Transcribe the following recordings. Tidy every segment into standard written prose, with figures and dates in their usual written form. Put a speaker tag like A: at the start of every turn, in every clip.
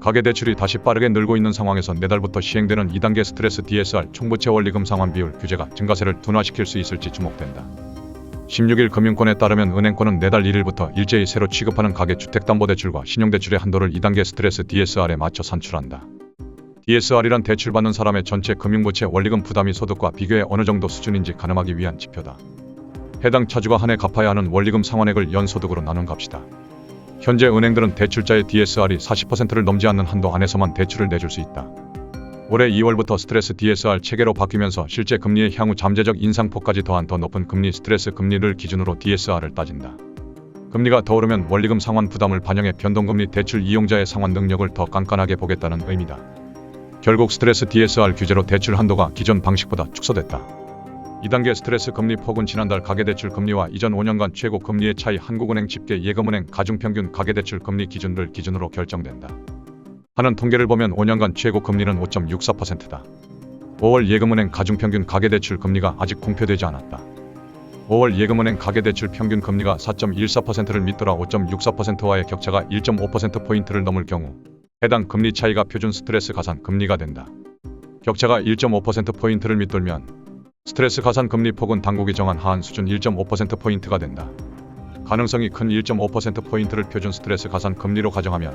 A: 가계대출이 다시 빠르게 늘고 있는 상황에서 내달부터 시행되는 2단계 스트레스 DSR 총부채 원리금 상환 비율 규제가 증가세를 둔화시킬 수 있을지 주목된다. 16일 금융권에 따르면 은행권은 내달 1일부터 일제히 새로 취급하는 가계주택담보대출과 신용대출의 한도를 2단계 스트레스 DSR에 맞춰 산출한다. DSR이란 대출받는 사람의 전체 금융부채 원리금 부담이 소득과 비교해 어느 정도 수준인지 가늠하기 위한 지표다. 해당 차주가 한 해 갚아야 하는 원리금 상환액을 연소득으로 나눈 값이다. 현재 은행들은 대출자의 DSR이 40%를 넘지 않는 한도 안에서만 대출을 내줄 수 있다. 올해 2월부터 스트레스 DSR 체계로 바뀌면서 실제 금리의 향후 잠재적 인상폭까지 더한 더 높은 금리 스트레스 금리를 기준으로 DSR을 따진다. 금리가 더 오르면 원리금 상환 부담을 반영해 변동금리 대출 이용자의 상환 능력을 더 깐깐하게 보겠다는 의미다. 결국 스트레스 DSR 규제로 대출 한도가 기존 방식보다 축소됐다. 2단계 스트레스 금리 폭은 지난달 가계대출 금리와 이전 5년간 최고 금리의 차이 한국은행 집계 예금은행 가중평균 가계대출 금리 기준을 기준으로 결정된다. 하는 통계를 보면 5년간 최고 금리는 5.64%다. 5월 예금은행 가중평균 가계대출 금리가 아직 공표되지 않았다. 5월 예금은행 가계대출 평균 금리가 4.14%를 밑돌아 5.64%와의 격차가 1.5%포인트를 넘을 경우 해당 금리 차이가 표준 스트레스 가산 금리가 된다. 격차가 1.5%포인트를 밑돌면 스트레스 가산 금리 폭은 당국이 정한 하한 수준 1.5%포인트가 된다. 가능성이 큰 1.5%포인트를 표준 스트레스 가산 금리로 가정하면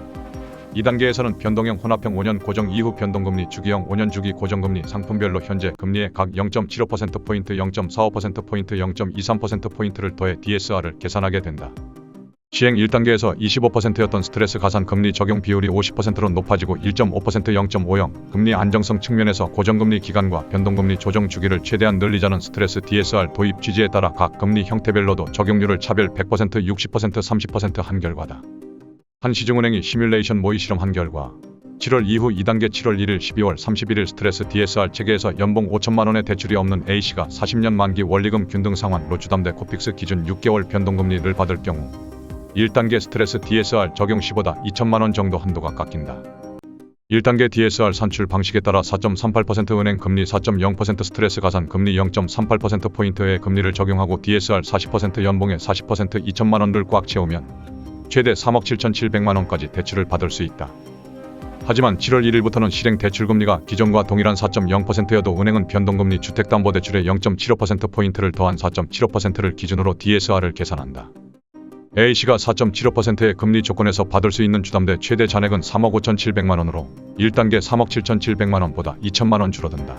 A: 2단계에서는 변동형 혼합형 5년 고정 이후 변동금리 주기형 5년 주기 고정금리 상품별로 현재 금리의 각 0.75%포인트 0.45%포인트 0.23%포인트를 더해 DSR을 계산하게 된다. 시행 1단계에서 25%였던 스트레스 가산 금리 적용 비율이 50%로 높아지고 1.5% 0.50 금리 안정성 측면에서 고정금리 기간과 변동금리 조정 주기를 최대한 늘리자는 스트레스 DSR 도입 취지에 따라 각 금리 형태별로도 적용률을 차별 100%, 60%, 30% 한 결과다. 한시중은행이 시뮬레이션 모의 실험한 결과 7월 이후 2단계 7월 1일, 12월 31일 스트레스 DSR 체계에서 연봉 5천만 원의 대출이 없는 A씨가 40년 만기 원리금 균등 상환로 주담대 코픽스 기준 6개월 변동금리를 받을 경우 1단계 스트레스 DSR 적용 시보다 2천만 원 정도 한도가 깎인다. 1단계 DSR 산출 방식에 따라 4.38% 은행 금리 4.0% 스트레스 가산 금리 0.38%포인트의 금리를 적용하고 DSR 40% 연봉의 40% 2천만 원을 꽉 채우면 최대 3억 7,700만 원까지 대출을 받을 수 있다. 하지만 7월 1일부터는 실행 대출금리가 기존과 동일한 4.0%여도 은행은 변동금리 주택담보대출의 0.75%포인트를 더한 4.75%를 기준으로 DSR을 계산한다. A씨가 4.75%의 금리 조건에서 받을 수 있는 주담대 최대 잔액은 3억 5,700만 원으로 1단계 3억 7,700만 원보다 2천만 원 줄어든다.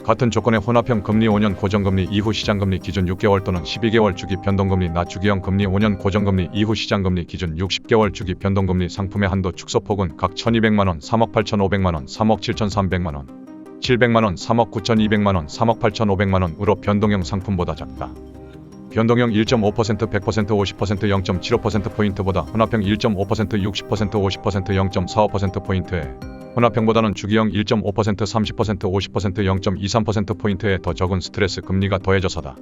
A: 같은 조건의 혼합형 금리 5년 고정금리 이후 시장금리 기준 6개월 또는 12개월 주기 변동금리 낮 주기형 금리 5년 고정금리 이후 시장금리 기준 60개월 주기 변동금리 상품의 한도 축소폭은 각 1,200만 원, 3억 8,500만 원, 3억 7,300만 원, 700만 원, 3억 9,200만 원, 3억 8,500만 원으로 변동형 상품보다 작다. 변동형 1.5%, 100%, 50%, 0.75%포인트보다 혼합형 1.5%, 60%, 50%, 0.45%포인트에 혼합형보다는 주기형 1.5%, 30%, 50%, 0.23%포인트에 더 적은 스트레스 금리가 더해져서다.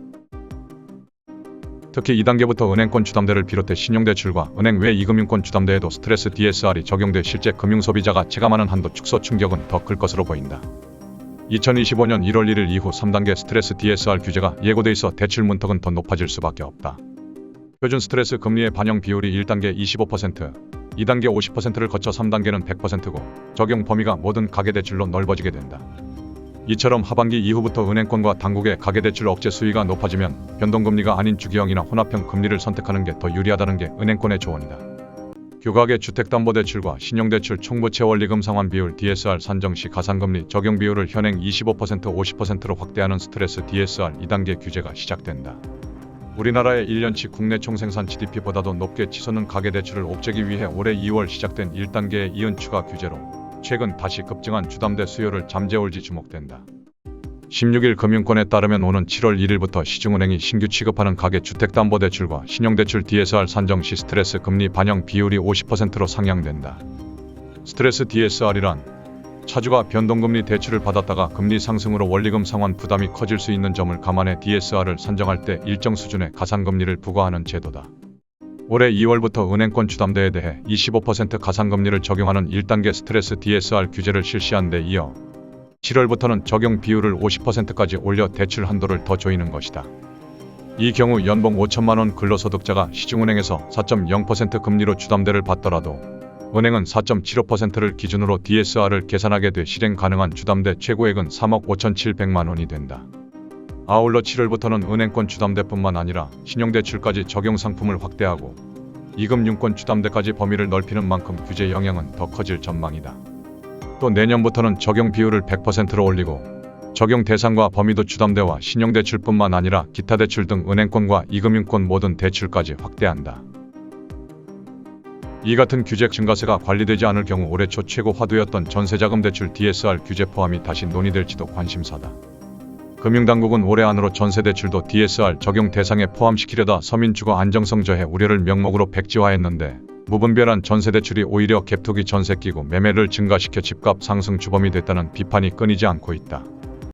A: 특히 2단계부터 은행권 주담대를 비롯해 신용대출과 은행 외 이금융권 주담대에도 스트레스 DSR이 적용돼 실제 금융소비자가 체감하는 한도 축소 충격은 더 클 것으로 보인다. 2025년 1월 1일 이후 3단계 스트레스 DSR 규제가 예고돼 있어 대출 문턱은 더 높아질 수밖에 없다. 표준 스트레스 금리의 반영 비율이 1단계 25%, 2단계 50%를 거쳐 3단계는 100%고 적용 범위가 모든 가계대출로 넓어지게 된다. 이처럼 하반기 이후부터 은행권과 당국의 가계대출 억제 수위가 높아지면 변동금리가 아닌 주기형이나 혼합형 금리를 선택하는 게 더 유리하다는 게 은행권의 조언이다. 규각의 주택담보대출과 신용대출 총부채 원리금 상환 비율 DSR 산정 시 가산금리 적용 비율을 현행 25%, 50%로 확대하는 스트레스 DSR 2단계 규제가 시작된다. 우리나라의 1년치 국내 총생산 GDP보다도 높게 치솟는 가계대출을 옥죄기 위해 올해 2월 시작된 1단계의 이은 추가 규제로 최근 다시 급증한 주담대 수요를 잠재울지 주목된다. 16일 금융권에 따르면 오는 7월 1일부터 시중은행이 신규 취급하는 가계주택담보대출과 신용대출 DSR 산정 시 스트레스 금리 반영 비율이 50%로 상향된다. 스트레스 DSR이란 차주가 변동금리 대출을 받았다가 금리 상승으로 원리금 상환 부담이 커질 수 있는 점을 감안해 DSR을 산정할 때 일정 수준의 가산금리를 부과하는 제도다. 올해 2월부터 은행권 주담대에 대해 25% 가산금리를 적용하는 1단계 스트레스 DSR 규제를 실시한 데 이어 7월부터는 적용 비율을 50%까지 올려 대출 한도를 더 조이는 것이다. 이 경우 연봉 5천만 원 근로소득자가 시중은행에서 4.0% 금리로 주담대를 받더라도 은행은 4.75%를 기준으로 DSR을 계산하게 돼 실행 가능한 주담대 최고액은 3억 5,700만 원이 된다. 아울러 7월부터는 은행권 주담대뿐만 아니라 신용대출까지 적용 상품을 확대하고 이금융권 주담대까지 범위를 넓히는 만큼 규제 영향은 더 커질 전망이다. 또 내년부터는 적용 비율을 100%로 올리고 적용 대상과 범위도 주담대와 신용대출뿐만 아니라 기타 대출 등 은행권과 이금융권 모든 대출까지 확대한다. 이 같은 규제 증가세가 관리되지 않을 경우 올해 초 최고 화두였던 전세자금 대출 DSR 규제 포함이 다시 논의될지도 관심사다. 금융당국은 올해 안으로 전세대출도 DSR 적용 대상에 포함시키려다 서민주거 안정성 저해 우려를 명목으로 백지화했는데 무분별한 전세대출이 오히려 갭투기 전세 끼고 매매를 증가시켜 집값 상승 주범이 됐다는 비판이 끊이지 않고 있다.